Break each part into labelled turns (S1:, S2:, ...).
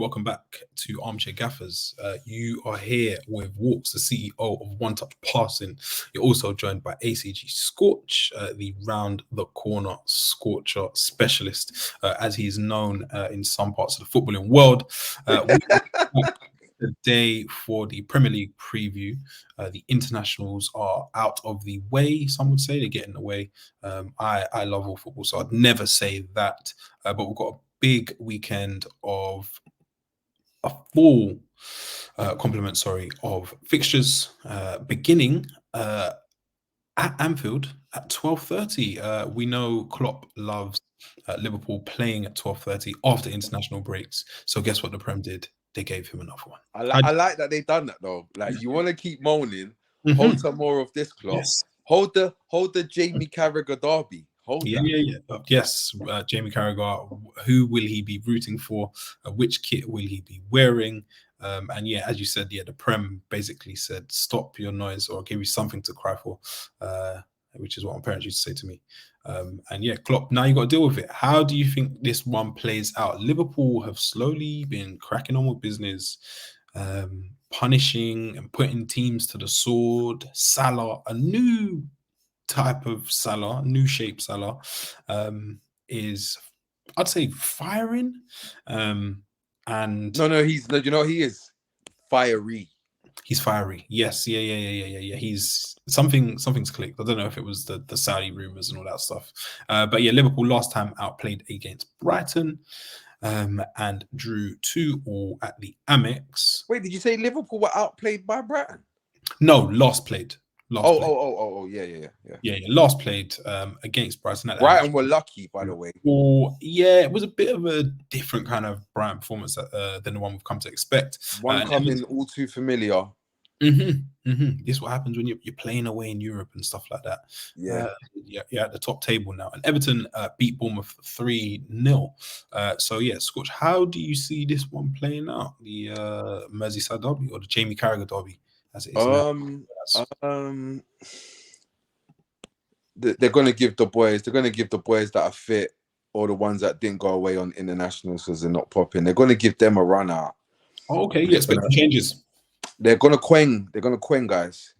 S1: welcome back to Armchair Gaffers. You are here with Walks, the CEO of One Touch Passing. You're also joined by ACG Scorch, the round the corner scorcher specialist, as he is known in some parts of the footballing world. Today for the Premier League preview. The internationals are out of the way, some would say. They're getting away. I love all football, so I'd never say that. But we've got a big weekend of a full complement, of fixtures beginning at Anfield at 12:30. We know Klopp loves Liverpool playing at 12:30 after international breaks. So guess what the Prem did? They gave him another one.
S2: I like that they've done that though. Like, you want to keep moaning, hold some more of this, Klopp.
S1: Yes.
S2: Hold the Jamie Carragher derby. Hold that.
S1: Yes, Jamie Carragher. Who will he be rooting for? Which kit will he be wearing? And yeah, as you said, the Prem basically said, "Stop your noise," or "I'll give you something to cry for," which is what my parents used to say to me. And yeah, Klopp, now you got to deal with it. How do you think this one plays out? Liverpool have slowly been cracking on with business, punishing and putting teams to the sword. Salah, a new type of Salah, new shape Salah, is, I'd say, firing. And
S2: no, he is fiery.
S1: He's fiery. Yes, yeah. He's something's clicked. I don't know if it was the Saudi rumors and all that stuff. But yeah, Liverpool last time outplayed against Brighton, and drew 2-2 at the Amex.
S2: Wait, did you say Liverpool were outplayed by Brighton?
S1: No, last played.
S2: Yeah.
S1: Last played against Brighton.
S2: Brighton were lucky, by the way.
S1: Yeah, it was a bit of a different kind of Brighton performance than the one we've come to expect.
S2: One coming all too familiar.
S1: This is what happens when you're playing away in Europe and stuff like that.
S2: Yeah.
S1: You're at the top table now. And Everton beat Bournemouth 3-0. So yeah, Scorch, how do you see this one playing out? The Merseyside derby, or the Jamie Carragher derby, as it is now?
S2: They're going to give the boys that are fit, or the ones that didn't go away on internationals because they're not popping. They're going to give them a run out.
S1: Oh, okay. You expect changes?
S2: They're going to quang. They're going to quang, guys.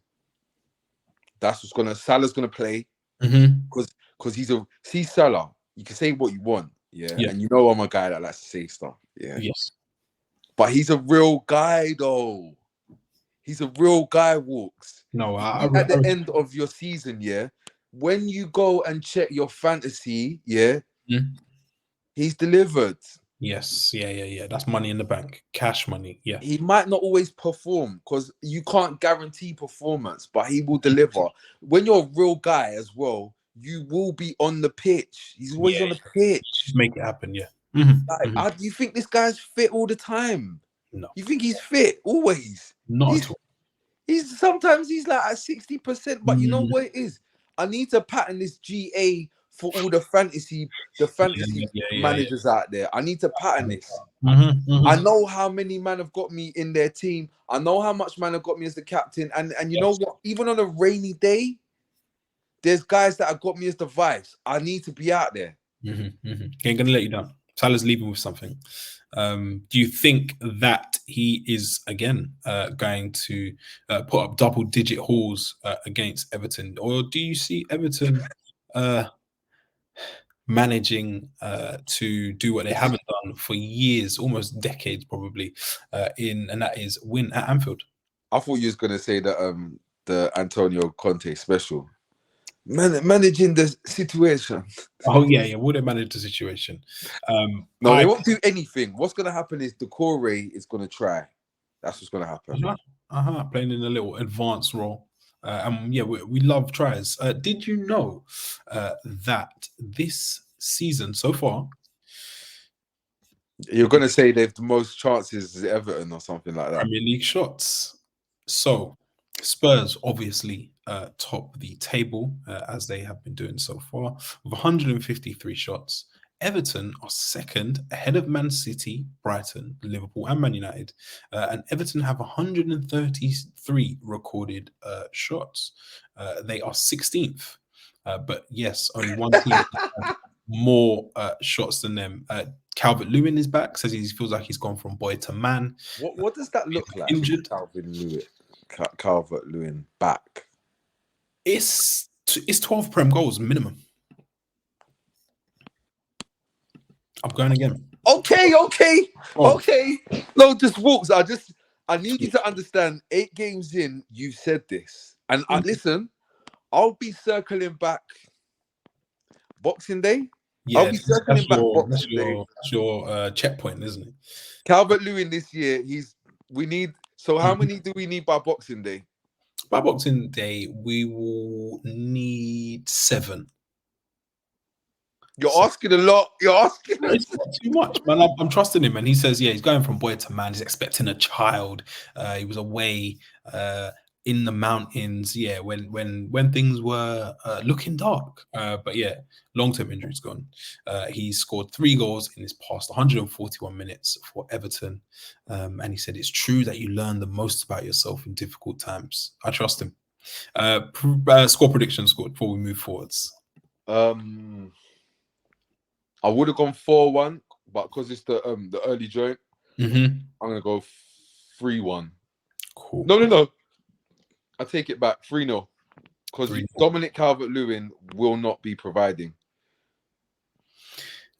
S2: That's what's going to. Salah's going to play because he's Salah. You can say what you want, yeah. And you know I'm a guy that likes to say stuff, yeah.
S1: Yes.
S2: But he's a real guy, though. He's a real guy, Walks.
S1: No,
S2: at the end of your season, yeah, when you go and check your fantasy, yeah, he's delivered.
S1: Yes, yeah. That's money in the bank, cash money. Yeah,
S2: he might not always perform because you can't guarantee performance, but he will deliver. When you're a real guy as well, you will be on the pitch. He's always on the pitch.
S1: Just make it happen. Yeah.
S2: Do you think this guy's fit all the time?
S1: No.
S2: You think he's fit always?
S1: Not at all.
S2: Sometimes he's like at 60%, but you know what it is? I need to pattern this GA for all the fantasy managers out there. I need to pattern this. I know how many man have got me in their team. I know how much man have got me as the captain. And you know what? Even on a rainy day, there's guys that have got me as the vice. I need to be out there.
S1: He ain't gonna let you down. Salah's leaving with something. Do you think that he is again going to put up double-digit hauls against Everton, or do you see Everton managing to do what they haven't done for years, almost decades, probably, and that is win at Anfield?
S2: I thought you was going to say that the Antonio Conte special. Managing the situation.
S1: Oh yeah. Will they manage the situation?
S2: No, they won't do anything. What's going to happen is Decore is going to try. That's what's going to happen.
S1: Playing in a little advanced role. And yeah, we love tries. Did you know that this season so far?
S2: You're going to say they've the most chances as Everton or something like that.
S1: Premier League shots. So Spurs obviously top the table as they have been doing so far with 153 shots. Everton are second, ahead of Man City, Brighton, Liverpool, and Man United. And Everton have 133 recorded shots. They are 16th. But yes, only one team has more shots than them. Calvert-Lewin is back. Says he feels like he's gone from boy to man.
S2: What does that look like?
S1: Injured.
S2: Calvert-Lewin back.
S1: It's 12 Prem goals minimum. I'm going again.
S2: Okay. No, just Walks. I need you to understand. 8 games in, you said this, and listen. I'll be circling back Boxing Day.
S1: Yeah,
S2: I'll be circling back
S1: that's your checkpoint, isn't it?
S2: Calvert-Lewin this year. How many do we need by Boxing Day?
S1: By Boxing Day, we will need 7.
S2: You're asking a lot.
S1: It's not too much, man. I'm trusting him, and he says, he's going from boy to man. He's expecting a child. He was away in the mountains, when things were looking dark. But long-term injury's gone. He scored 3 goals in his past 141 minutes for Everton, and he said it's true that you learn the most about yourself in difficult times. I trust him. Score prediction scored before we move forwards.
S2: I would have gone 4-1, but because it's the early joint, I'm gonna go 3-1.
S1: Cool.
S2: No. I take it back, 3-0. Because Dominic Calvert-Lewin will not be providing.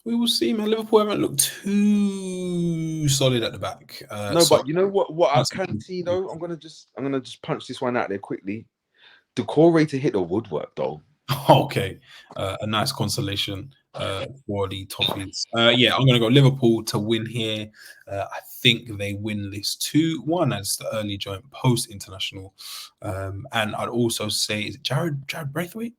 S1: We will see, man. Liverpool haven't looked too solid at the back.
S2: But you know what I can see though? I'm gonna just punch this one out there quickly. Decore to hit the woodwork though.
S1: Okay, a nice consolation for the Toffees. I'm going to go Liverpool to win here. I think they win this 2-1 as the early joint post-international. And I'd also say, is it Jared Braithwaite?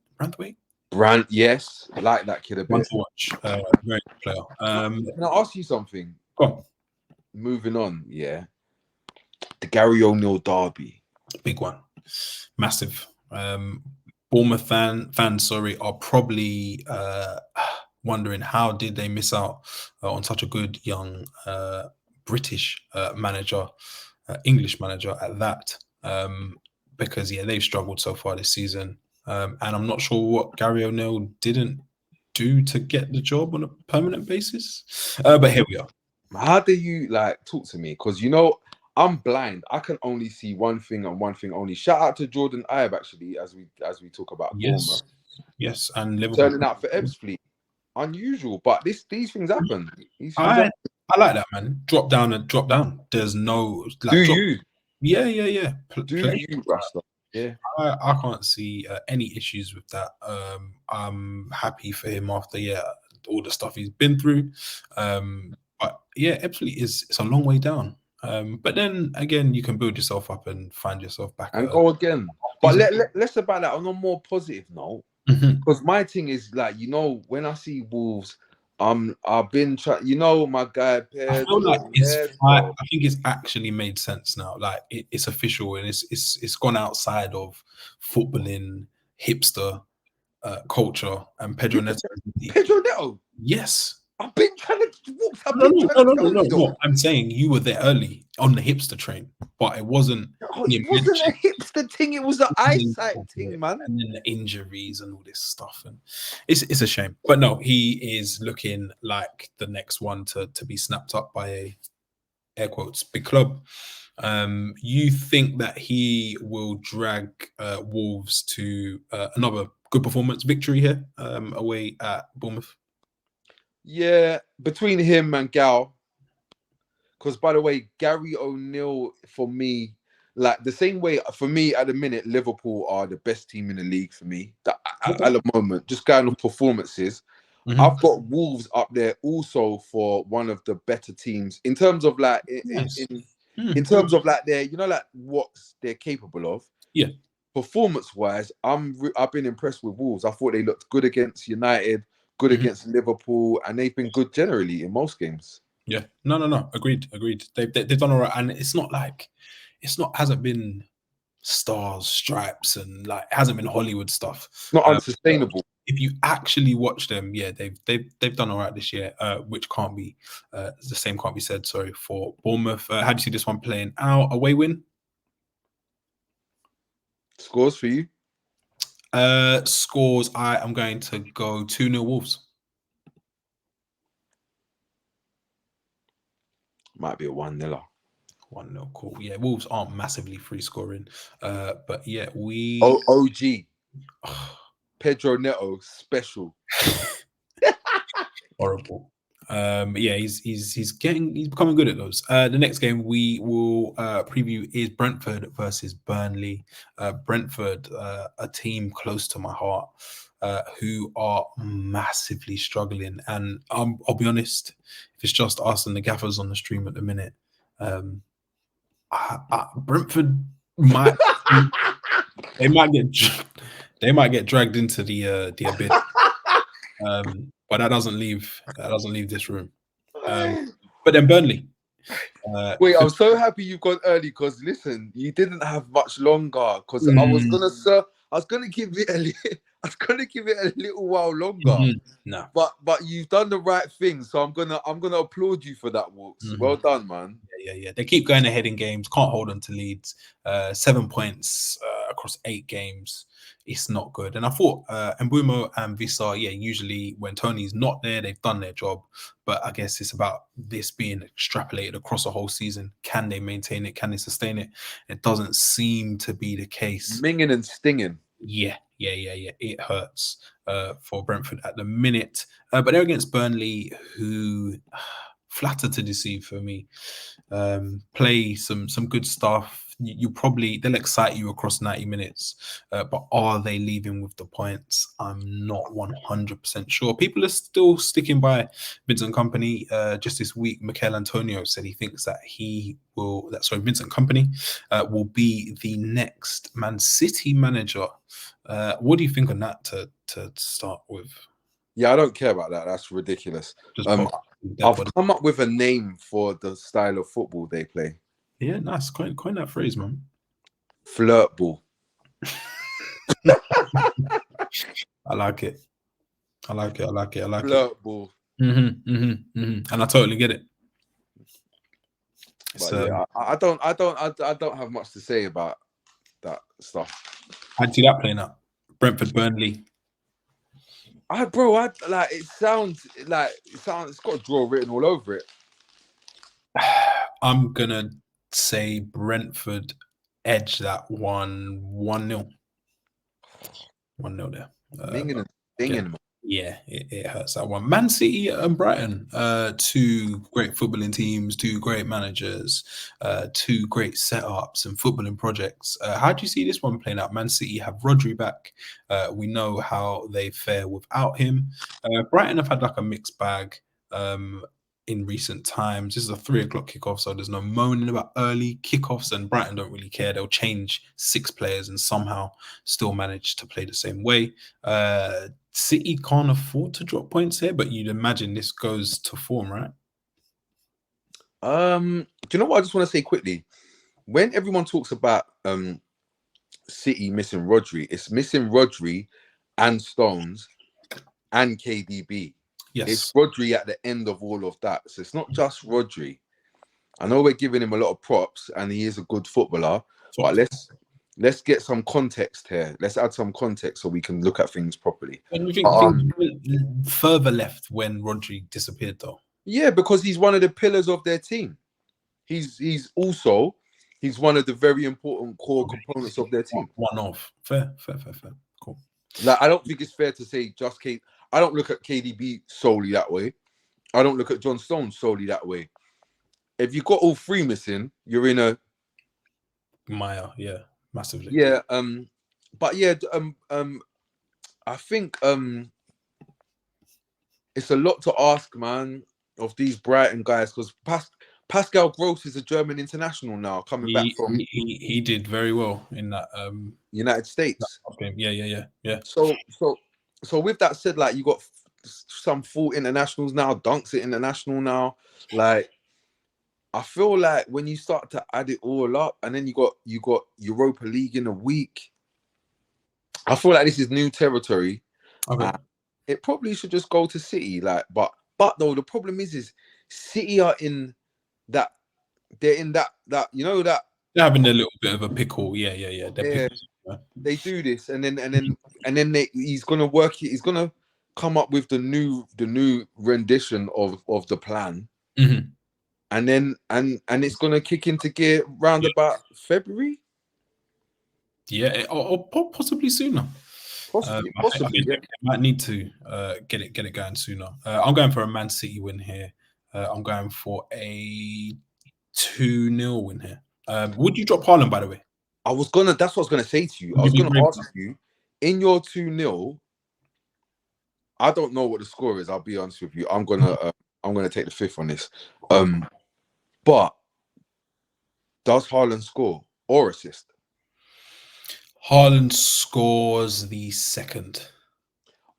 S2: Yes, I like that kid a bit.
S1: One to watch. Very good player.
S2: Can I ask you something?
S1: Go on.
S2: Moving on, the Gary O'Neill derby.
S1: Big one. Massive. Bournemouth fans, are probably wondering how did they miss out on such a good young British manager, English manager at that, because they've struggled so far this season, and I'm not sure what Gary O'Neill didn't do to get the job on a permanent basis, but here we are.
S2: How do you talk to me? Because I'm blind. I can only see one thing and one thing only. Shout out to Jordan Ibe, actually, as we talk about Bournemouth.
S1: Yes, and Liverpool
S2: turning out for Ebbsfleet. Unusual, but these things happen.
S1: I like that, man. Drop down. There's no.
S2: Do you?
S1: Yeah.
S2: Do you, Rasta? Yeah.
S1: I can't see any issues with that. I'm happy for him after all the stuff he's been through. But Ebbsfleet it's a long way down. But then again, you can build yourself up and find yourself back
S2: and go again. But let's about that on a more positive note. Because my thing is when I see Wolves, I've been trying. My guy.
S1: I feel like I think it's actually made sense now. It's official and it's gone outside of footballing hipster culture and Pedro Neto.
S2: Pedro Neto.
S1: Yes.
S2: I've been trying to.
S1: No. I'm saying you were there early on the hipster train, but it wasn't.
S2: It wasn't a hipster thing. It was an eyesight thing, man.
S1: And then the injuries and all this stuff, and it's a shame. But no, he is looking like the next one to be snapped up by a air quotes big club. You think that he will drag Wolves to another good performance victory here away at Bournemouth?
S2: Yeah, between him and Gal. Because, by the way, Gary O'Neill, for me, the same way, for me, at the minute, Liverpool are the best team in the league for me. At the moment, just going on performances. I've got Wolves up there also for one of the better teams in terms of in terms of their, what they're capable of.
S1: Yeah.
S2: Performance-wise, I've been impressed with Wolves. I thought they looked good against United, good against Liverpool, and they've been good generally in most games.
S1: Yeah, no. Agreed. They've done all right, and hasn't been stars, stripes, and it hasn't been Hollywood stuff.
S2: Not unsustainable.
S1: If you actually watch them, they've done all right this year, which can't be the same can't be said. Sorry for Bournemouth. How do you see this one playing out? Away win.
S2: Scores for you.
S1: Scores. I am going to go 2-0 Wolves.
S2: Might be a 1-0.
S1: 1-0, cool. Yeah, Wolves aren't massively free scoring. But yeah,
S2: OG. Pedro Neto, special.
S1: Horrible. Yeah, he's becoming good at those. The next game we will preview is Brentford versus Burnley. Brentford, a team close to my heart, who are massively struggling. And I'll be honest, if it's just us and the gaffers on the stream at the minute, Brentford might they might get dragged into the abyss. But that doesn't leave this room. But then Burnley.
S2: Wait, I'm so happy you've gone early because listen, you didn't have much longer because I was gonna give it a little while longer.
S1: No.
S2: But you've done the right thing, so I'm gonna applaud you for that, Walks. Well done, man.
S1: Yeah. They keep going ahead in games, can't hold on to leads. 7 points across 8 games. It's not good. And I thought Mbumo and Visa, usually when Tony's not there, they've done their job. But I guess it's about this being extrapolated across a whole season. Can they maintain it? Can they sustain it? It doesn't seem to be the case.
S2: Minging and stinging.
S1: Yeah. It hurts for Brentford at the minute. But they're against Burnley, who flatter to deceive for me. Play some good stuff. They'll excite you across 90 minutes, but are they leaving with the points? I'm not 100% sure. People are still sticking by Vincent Kompany. Just this week, Mikel Antonio said he thinks that Vincent Kompany will be the next Man City manager. What do you think on that to start with?
S2: Yeah, I don't care about that. That's ridiculous. I've come up with a name for the style of football they play.
S1: Yeah, nice. Coin that phrase, man.
S2: Flirt ball.
S1: I like it.
S2: Flirt ball.
S1: And I totally get it.
S2: But yeah, I don't have much to say about that stuff.
S1: I'd see that playing out. Brentford, Burnley.
S2: It sounds it's got a draw written all over it.
S1: I'm gonna say Brentford edge that 1-0. 1-0 there.
S2: Dinging and dinging.
S1: Yeah, it hurts that one. Man City and Brighton, 2 great footballing teams, 2 great managers, 2 great setups and footballing projects. How do you see this one playing out? Man City have Rodri back. We know how they fare without him. Brighton have had like a mixed bag in recent times. This is a 3:00 kickoff, so there's no moaning about early kickoffs, and Brighton don't really care. They'll change 6 players and somehow still manage to play the same way. City can't afford to drop points here, but you'd imagine this goes to form, right?
S2: Do you know what I just want to say quickly? When everyone talks about City missing Rodri, it's missing Rodri and Stones and KDB.
S1: Yes.
S2: It's Rodri at the end of all of that. So it's not just Rodri. I know we're giving him a lot of props and he is a good footballer, but let's get some context here. Let's add some context so we can look at things properly.
S1: And you think further left when Rodri disappeared, though?
S2: Yeah, because he's one of the pillars of their team. He's one of the very important core components of their team.
S1: One of. Fair. Cool.
S2: Like, I don't think it's fair to say just Kate. I don't look at KDB solely that way. I don't look at John Stones solely that way. If you've got all 3 missing, you're in a
S1: mire, yeah, massively.
S2: Yeah, but yeah, I think it's a lot to ask, man, of these Brighton guys, because Pascal Gross is a German international now, coming back from.
S1: He did very well in that
S2: United States
S1: game. Yeah.
S2: So with that said, like, you got some full internationals now, Dunk's an international now. Like, I feel like when you start to add it all up, and then you got Europa League in a week, I feel like this is new territory.
S1: Okay.
S2: It probably should just go to City. Like, but though the problem is City are in that. They're in that that
S1: they're having a little bit of a pickle. Yeah.
S2: They do this, and then he's gonna work it. He's gonna come up with the new rendition of the plan.
S1: Mm-hmm.
S2: and then and it's gonna kick into gear round about February.
S1: Yeah, or possibly sooner.
S2: Possibly,
S1: I think
S2: yeah.
S1: they might need to get it going sooner. I'm going for a Man City win here. I'm going for a 2-0 win here. Would you drop Haaland, by the way?
S2: That's what I was gonna say to you. I
S1: Would
S2: was
S1: you be
S2: gonna
S1: brave
S2: ask you, in your 2-0, I don't know what the score is, I'll be honest with you. I'm gonna take the fifth on this. But does Haaland score or assist?
S1: Haaland scores the second.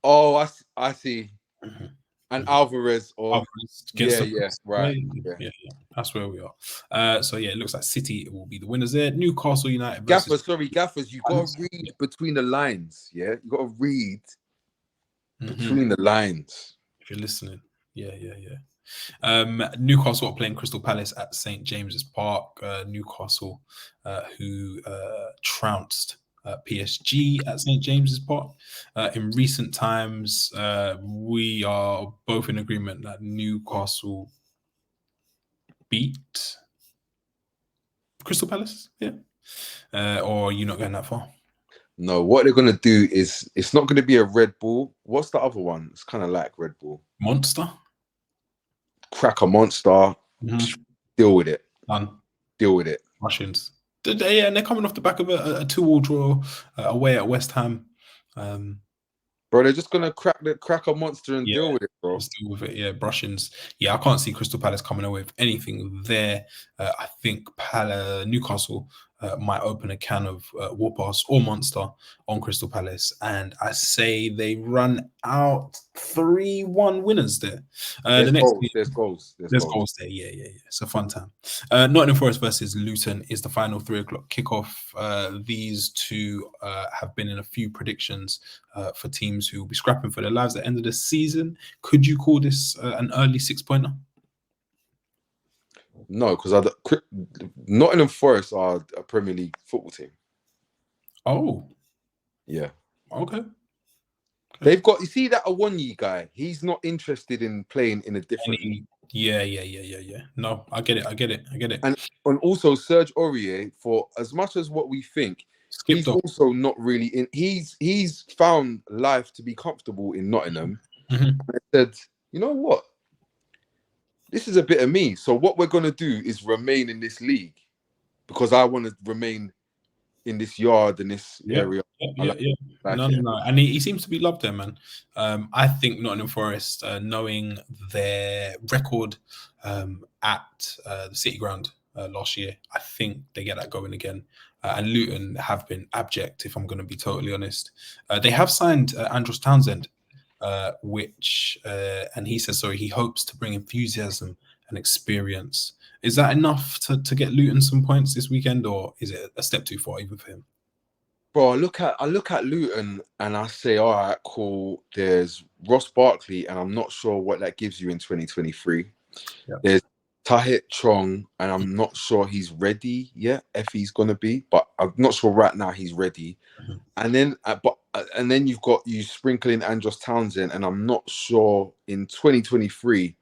S2: Oh, I see.
S1: Mhm.
S2: And
S1: Mhm.
S2: Alvarez or
S1: Alvarez gets the
S2: yeah,
S1: first.
S2: right.
S1: Yeah. That's where we are. So yeah, it looks like City will be the winners there. Newcastle United versus
S2: Gaffers, you gotta read between the lines. Yeah, you gotta read between the lines.
S1: If you're listening. Yeah. Newcastle are playing Crystal Palace at St James's Park. Newcastle, who trounced PSG at St James's Park. In recent times, we are both in agreement that Newcastle beat Crystal Palace. Yeah. Or are you not going that far?
S2: No, what they're gonna do is it's not gonna be a Red Bull. What's the other one? It's kind of like Red Bull.
S1: Monster.
S2: Crack a monster. Deal with it.
S1: Done.
S2: Deal with it.
S1: Russians. Yeah, and they're coming off the back of a 2-2 draw away at West Ham.
S2: Bro, they're just gonna crack a monster and deal with it, bro.
S1: Deal with it, yeah. Russians. Yeah, I can't see Crystal Palace coming away with anything there. I think Newcastle might open a can of Warpass or Monster on Crystal Palace, and I say they run out 3-1 winners there.
S2: There's goals
S1: there. Yeah. It's a fun time. Nottingham Forest versus Luton is the final 3:00 kickoff. These two have been in a few predictions for teams who will be scrapping for their lives at the end of the season. Could you call this an early 6-pointer?
S2: No, because Nottingham Forest are a Premier League football team.
S1: Oh,
S2: yeah.
S1: Okay.
S2: They've got, you see that Awonyi guy, he's not interested in playing in a different league.
S1: Yeah. No, I get it.
S2: And also Serge Aurier, for as much as what we think, he's also not really in. He's found life to be comfortable in Nottingham. And I said, you know what? This is a bit of me. So what we're gonna do is remain in this league because I want to remain in this yard in this area.
S1: No. And he seems to be loved there, man. I think Nottingham Forest, knowing their record at the City Ground last year, I think they get that going again. And Luton have been abject, if I'm going to be totally honest. They have signed Andros Townsend, and he says, he hopes to bring enthusiasm and experience. Is that enough to get Luton some points this weekend, or is it a step too far even for him?
S2: Bro, I look at Luton and I say, all right, cool. There's Ross Barkley, and I'm not sure what that gives you in 2023.
S1: Yep.
S2: There's Tahit Chong, and I'm not sure he's ready yet, if he's gonna be, but I'm not sure right now he's ready. And then you've got you sprinkling Andros Townsend, and I'm not sure in 2023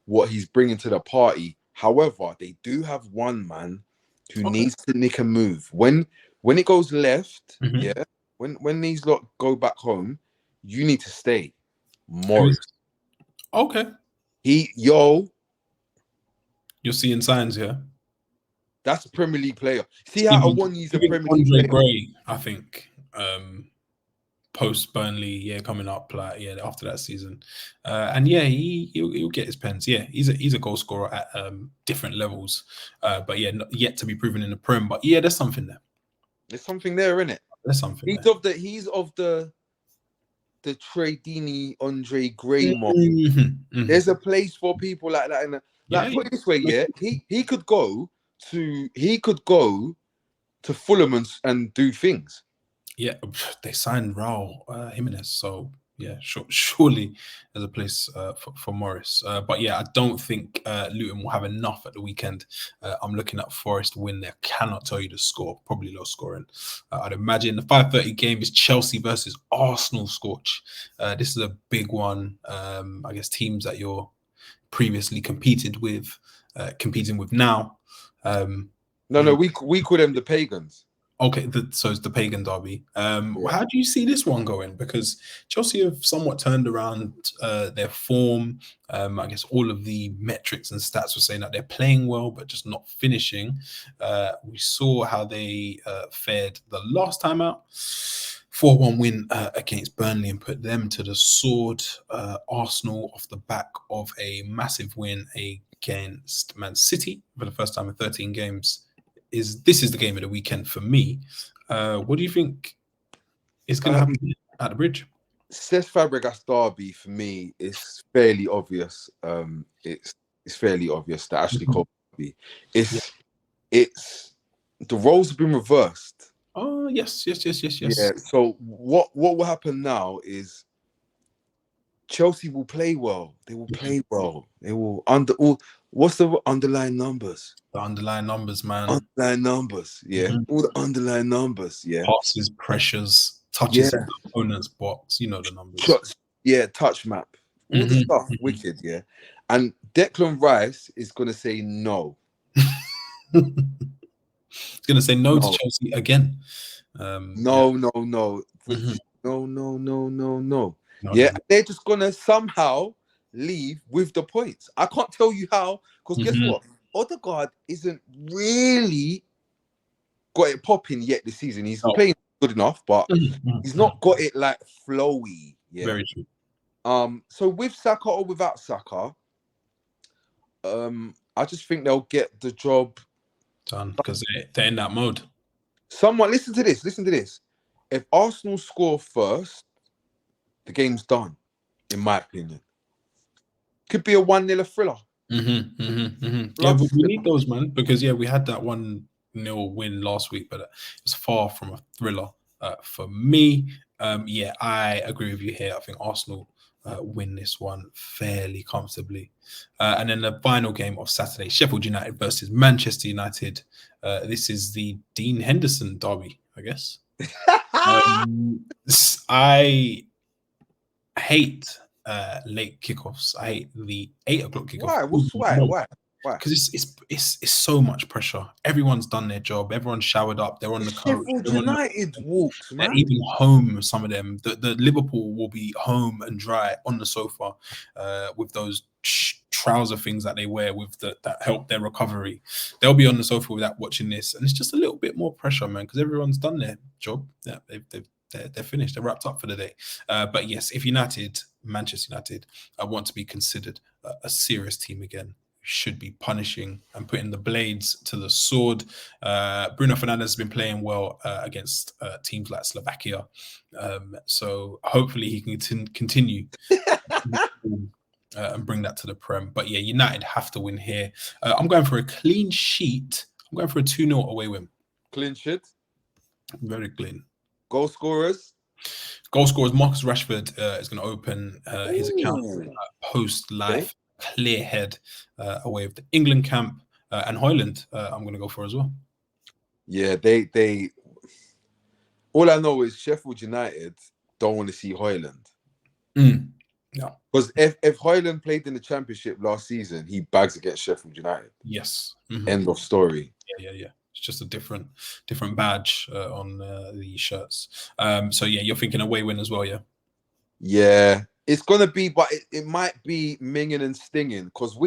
S2: what he's bringing to the party. However, they do have one man who needs to nick a move. When it goes left, when these lot go back home, you need to stay. Morris.
S1: Okay.
S2: You're
S1: seeing signs, yeah?
S2: That's a Premier League player. See how Awonyi's a Premier League player?
S1: Gray, I think, post Burnley, coming up, after that season. And he'll get his pens. Yeah, he's a goal scorer at different levels. But not yet to be proven in the Prem. But there's something there.
S2: There's something there, isn't it?
S1: There's something
S2: He's of the Trey Deeney, Andre Gray mob. There's a place for people like that. Put it this way, he could go to Fulham and do things.
S1: Yeah, they signed Raul Jimenez, so surely there's a place for Morris. But I don't think Luton will have enough at the weekend. I'm looking at Forest win there. Cannot tell you the score. Probably low scoring. I'd imagine the 5:30 game is Chelsea versus Arsenal. Scorch. This is a big one. I guess teams that you're previously competing with now.
S2: No, we call them the pagans.
S1: Okay, so it's the pagan derby. How do you see this one going? Because Chelsea have somewhat turned around their form. I guess all of the metrics and stats were saying that they're playing well, but just not finishing. We saw how they fared the last time out. 4-1 win against Burnley and put them to the sword. Arsenal off the back of a massive win against Man City for the first time in 13 games. This is the game of the weekend for me. What do you think is going to happen at the Bridge?
S2: Cesc Fabregas derby for me is fairly obvious. It's fairly obvious that Ashley Cole derby. It's the roles have been reversed.
S1: Oh yes.
S2: Yeah. So what will happen now is Chelsea will play well. They will play well. They will what's the underlying numbers?
S1: The underlying numbers, man.
S2: Underlying numbers, yeah. All the underlying numbers, yeah.
S1: Passes, pressures, touches in the opponent's box. You know the numbers.
S2: Touch map. All the stuff, wicked, yeah. And Declan Rice is going to say no.
S1: He's going to say no to Chelsea again.
S2: No. They're just going to somehow leave with the points. I can't tell you how, because guess what? Odegaard isn't really got it popping yet this season. He's playing good enough, but he's not got it like flowy. Yeah.
S1: Very true.
S2: So with Saka or without Saka, I just think they'll get the job
S1: done because they're in that mode.
S2: Listen to this. If Arsenal score first, the game's done, in my opinion. Could be a 1-0 thriller.
S1: Yeah, but we need those, man, because we had that 1-0 win last week, but it was far from a thriller for me. I agree with you here. I think Arsenal win this one fairly comfortably. And then the final game of Saturday, Sheffield United versus Manchester United. This is the Dean Henderson derby, I guess. I hate late kickoffs. I hate the 8 o'clock kickoff.
S2: Why?
S1: Because it's so much pressure. Everyone's done their job. Everyone's showered up. They're on the coach.
S2: Sheffield United walks, man.
S1: They're even home. Some of them. The Liverpool will be home and dry on the sofa with those trouser things that they wear with that help their recovery. They'll be on the sofa with that, watching this, and it's just a little bit more pressure, man, because everyone's done their job. Yeah, they're finished. They're wrapped up for the day. But yes, if Manchester United, want to be considered a serious team again, should be punishing and putting the blades to the sword. Bruno Fernandes has been playing well against teams like Slovakia. So hopefully he can continue and bring that to the Prem. But yeah, United have to win here. I'm going for a clean sheet. I'm going for a 2-0 away win.
S2: Clean sheet?
S1: Very clean.
S2: Goal scorers?
S1: Marcus Rashford is going to open his account post-life. Clear head away of the England camp, and Højlund I'm going to go for as well.
S2: Yeah, they all I know is Sheffield United don't want to see Højlund.
S1: No,
S2: because if Højlund played in the Championship last season, he bags against Sheffield United.
S1: Yes.
S2: End of story.
S1: Yeah. It's just a different badge on the shirts. So yeah, you're thinking away win as well, yeah?
S2: Yeah. It's gonna be, but it might be minging and stinging because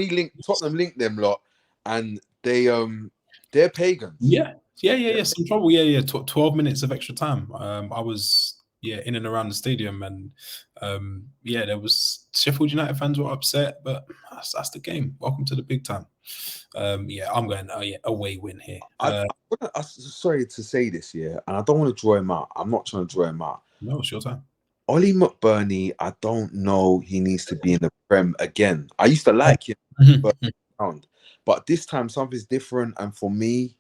S2: Tottenham linked them lot, and they're pagans.
S1: Yeah. Some trouble. 12 minutes of extra time. I was in and around the stadium, and there was Sheffield United fans were upset, but that's the game. Welcome to the big time. I'm going away win here.
S2: I'm sorry to say this, and I don't want to draw him out. I'm not trying to draw him out.
S1: No, it's your time.
S2: Ollie McBurney, I don't know. He needs to be in the Prem again. I used to like him, but this time something's different. And for me,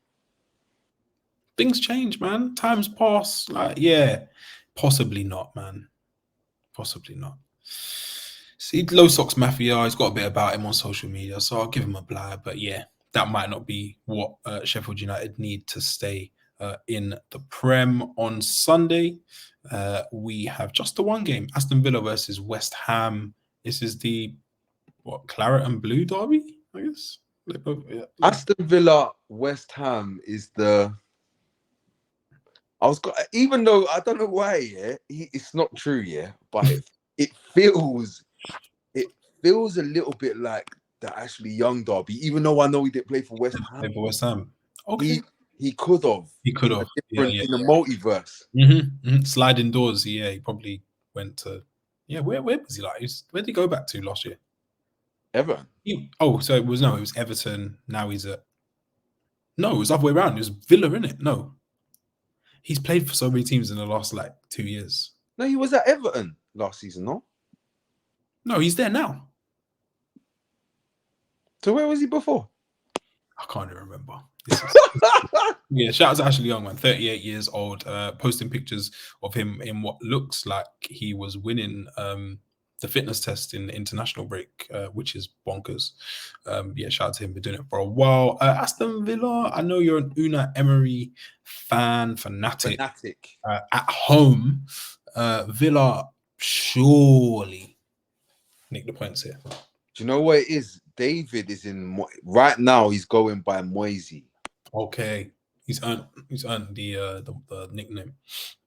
S1: things change, man. Times pass. Possibly not, man. Possibly not. See, Low Socks Mafia, he's got a bit about him on social media, so I'll give him a blah. But that might not be what Sheffield United need to stay in the Prem. On Sunday, we have just the one game, Aston Villa versus West Ham. This is the what, claret and blue derby, I guess. Yeah.
S2: Aston Villa, West Ham is the. Even though I don't know why, yeah, it's not true, yeah, but it feels a little bit like the Ashley Young derby. Even though I know he didn't play for West Ham,
S1: For West Ham. Okay.
S2: he could have.
S1: He could have.
S2: In the multiverse.
S1: Sliding doors. Yeah, he probably went to. Yeah, where was he like? Where did he go back to last year?
S2: Everton.
S1: So it was Everton. Now he's at. No, it was the other way around. It was Villa, innit? No. He's played for so many teams in the last 2 years.
S2: No, he was at Everton last season, no?
S1: No, he's there now.
S2: So where was he before?
S1: I can't even remember. Yeah, shout out to Ashley Young, man. 38 years old, posting pictures of him in what looks like he was winning the fitness test in the international break, which is bonkers. Yeah, shout out to him. Been doing it for a while. Aston Villa, I know you're an Unai Emery fanatic. At home, Villa surely nick the points here.
S2: Do you know what it is? David is right now. He's going by Moisey.
S1: Okay, he's earned the nickname,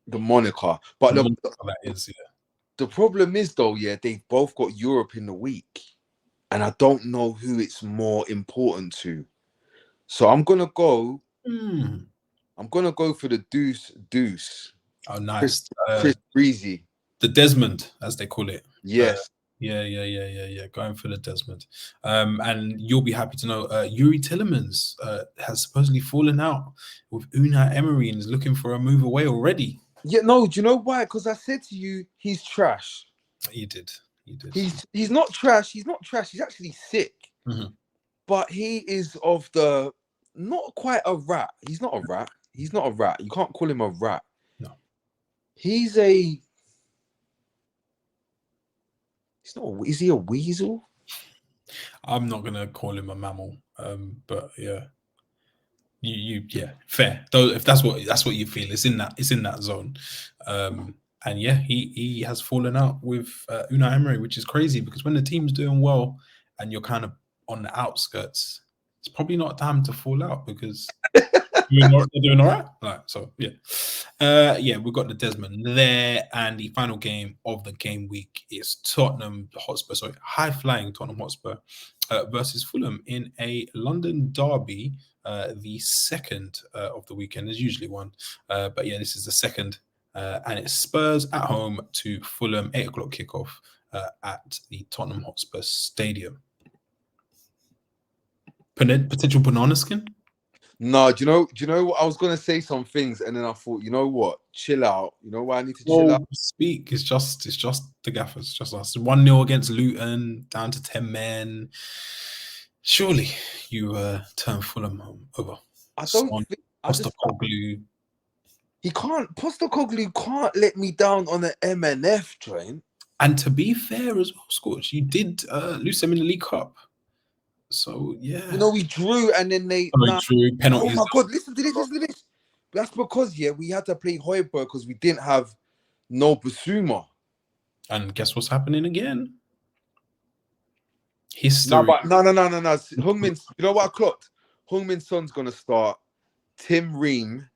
S2: the moniker. But
S1: that is, yeah.
S2: The problem is though, yeah, they've both got Europe in the week, and I don't know who it's more important to. So I'm gonna go. I'm gonna go for the deuce.
S1: Oh, nice.
S2: Chris Breezy,
S1: the Desmond, as they call it.
S2: Yes.
S1: Yeah. Going for the Desmond. And you'll be happy to know Yuri Tillemans has supposedly fallen out with Unai Emery and is looking for a move away already.
S2: Yeah, no, do you know why? Because I said to you, he's trash.
S1: You did.
S2: He's not trash. He's not trash. He's actually sick. But he is of the not quite a rat. He's not a rat. He's not a rat. You can't call him a rat.
S1: No.
S2: Is he a weasel? I'm
S1: not gonna call him a mammal. But yeah. Yeah, fair. Though if that's what you feel, it's in that zone. And yeah, he has fallen out with Unai Emery, which is crazy because when the team's doing well and you're kind of on the outskirts, it's probably not time to fall out because they're doing all right. So yeah, we've got the Desmond there, and the final game of the game week is Tottenham Hotspur. Sorry, high flying Tottenham Hotspur versus Fulham in a London derby. The second of the weekend. There's usually one, but yeah, this is the second, and it's Spurs at home to Fulham, 8 o'clock kickoff at the Tottenham Hotspur Stadium. Potential banana skin?
S2: No, do you know what? I was gonna say some things, and then I thought, you know what? Chill out. You know why I need to chill out?
S1: Speak. It's just the Gaffers, just us. 1-0 against Luton, down to 10 men. Surely you turn Fulham over.
S2: I don't think
S1: Postecoglou.
S2: Postecoglou can't let me down on the MNF train.
S1: And to be fair as well, Scorch, you did lose them in the League Cup. So yeah,
S2: we drew, and then they
S1: drew penalties.
S2: Oh my God! Listen to this. That's because we had to play Højbjerg because we didn't have no Basuma.
S1: And guess what's happening again? History.
S2: No. Heung-min, you know what I clocked? Heung-min Son's gonna start. Tim Ream,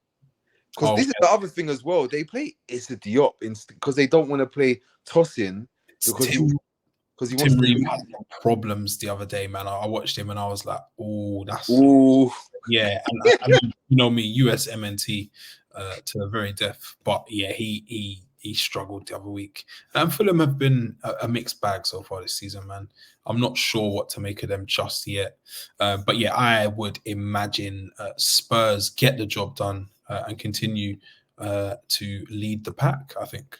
S2: because this is the other thing as well. They play Issa Diop because they don't want to play Tosin because he wants to
S1: had problems the other day, man. I watched him and I was like, oh, that's yeah. And you know me, US MNT to the very death, but yeah, he struggled the other week. Fulham have been a mixed bag so far this season, man. I'm not sure what to make of them just yet, but yeah, I would imagine Spurs get the job done and continue to lead the pack, I think.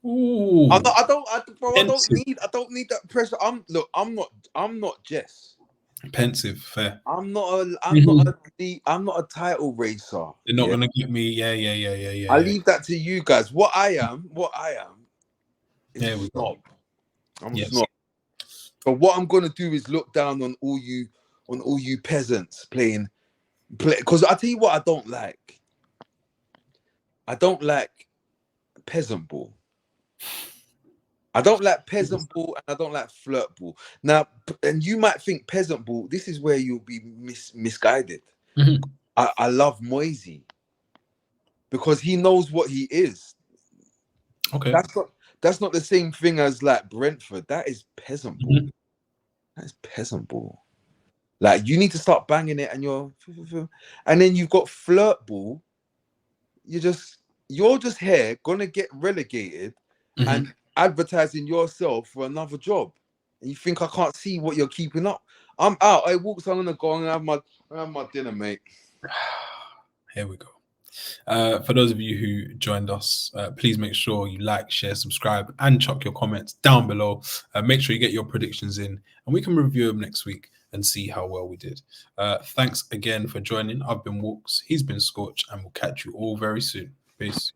S1: Ooh.
S2: I don't need that pressure. I'm not Jess.
S1: Pensive, fair.
S2: I'm not a title racer.
S1: They're not gonna get me. Yeah.
S2: I leave that to you guys. What I am is a snob. I'm a snob. But what I'm gonna do is look down on all you peasants playing. Because I tell you what, I don't like. I don't like peasant ball. I don't like peasant ball and I don't like flirt ball. Now, and you might think peasant ball, this is where you'll be misguided.
S1: Mm-hmm.
S2: I love Moisey because he knows what he is.
S1: Okay.
S2: That's not the same thing as like Brentford. That is peasant ball.
S1: Mm-hmm.
S2: That is peasant ball. Like you need to start banging it, and and then you've got flirt ball. You're just here gonna get relegated and advertising yourself for another job, and you think I can't see what you're keeping up. I'm out. I walk. So I'm gonna go and have my dinner, mate.
S1: Here we go. For those of you who joined us, please make sure you like, share, subscribe, and chuck your comments down below. Make sure you get your predictions in, and we can review them next week and see how well we did. Thanks again for joining. I've been Walks, he's been Scorch, and we'll catch you all very soon. Peace.